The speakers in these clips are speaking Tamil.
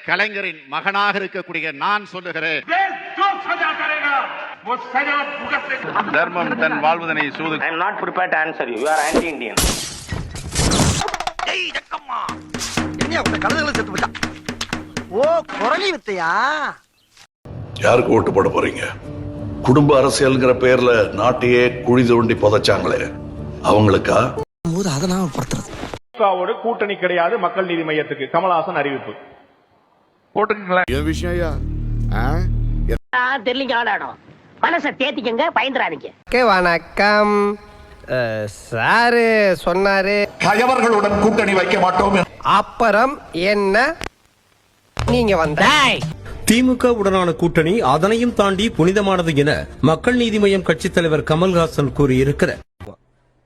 கலைஞரின் மகனாக இருக்கக்கூடிய நான் சொல்லுகிறேன், தர்மம் தன் வாழ்வதனை சூது. I am not prepared to answer you. You are anti-Indian. ஓ குரலி வித்தையா? யாருக்கு ஓட்டு போட போறீங்க? குடும்ப அரசியல்ங்கிற பேர்ல நாட்டையே குழி தோண்டி புதைச்சாங்களே அவங்களுக்கா? கூட்டணி கிடையாது மக்கள் நீதி மையத்துக்கு கமலஹாசன் அறிவிப்பு போட்டுக்கங்களேன். தெரியலங்க ஆளாடும். மனசை தேத்திக்கங்க, பயந்துறாதீங்க. வணக்கம் சாரு சொன்னாரு கயவர்களுடன் கூட்டணி வைக்க மாட்டோம். அப்புறம் என்ன நீங்க வந்த திமுக உடனான கூட்டணி அதனையும் தாண்டி புனிதமானது என மக்கள் நீதி மய்யம் கட்சித் தலைவர் கமல்ஹாசன் கூறியிருக்கிறார்.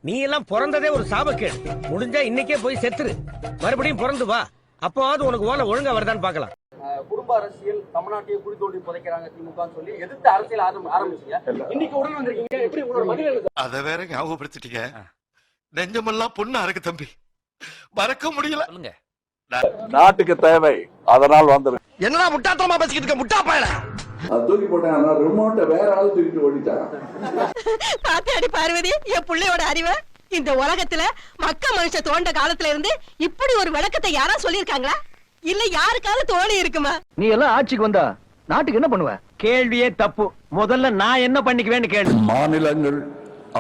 நீ எல்லாம் பிறந்ததே ஒரு சாபக்கேடு. முடிஞ்சா இன்னைக்கே போய் செத்துரு, மறுபடியும் பிறந்து வா. அப்போது உனக்கு ஓலை ஒழுங்கா வருதான்னு பாக்கலாம். குடும்ப அரசியல் தமிழ்நாட்டையே குழி தோண்டி புதைக்கிறாங்க திமுக சொல்லி எதிர்த்து அரசியல் ஆரம்பிச்சீங்க. இன்னைக்கு உடனே வந்திருக்கீங்க, எப்படி உங்களோட பதில்? அத வேற ஞாபகப்படுத்திட்டீங்க. நெஞ்சமெல்லாம் பொண்ணா இருக்கு தம்பி, மறக்க முடியல. நாட்டுக்கு தேவை, அதனால் வந்துரு. என்னடா முட்டாத்தனமா பேசிக்கிட்டு இருக்க முட்டா பயல? தூக்கி போட்டேன், ரிமோட்டை வேற ஆள் தூக்கிட்டு ஓடிட்டான். பாத்தாடி பார்வதி, என் பிள்ளையோட அறிவை. இந்த உலகத்துல மக்க மனுஷ தோண்ட காலத்துல இருந்து இப்படி ஒரு விளக்கத்தை யாரா சொல்லிருக்காங்களா? இல்ல யாருக்காவது தோணி இருக்குமா? நீ எல்லாம் ஆட்சிக்கு வந்தா நாட்டுக்கு என்ன பண்ணுவ? கேள்வியே தப்பு. முதல்ல நான் என்ன பண்ணிக்குவேன்னு கேள்வி. மாநிலங்கள்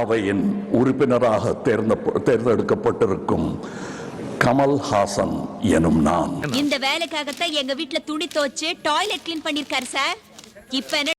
அவையின் உறுப்பினராக தேர்ந்தெடுக்கப்பட்டிருக்கும் கமல்ஹாசன் எனும் நான் இந்த வேலைக்காகத்தான் எங்க வீட்டுல துணி துவைச்சு டாய்லெட் கிளீன் பண்ணிருக்காரு சார். இப்ப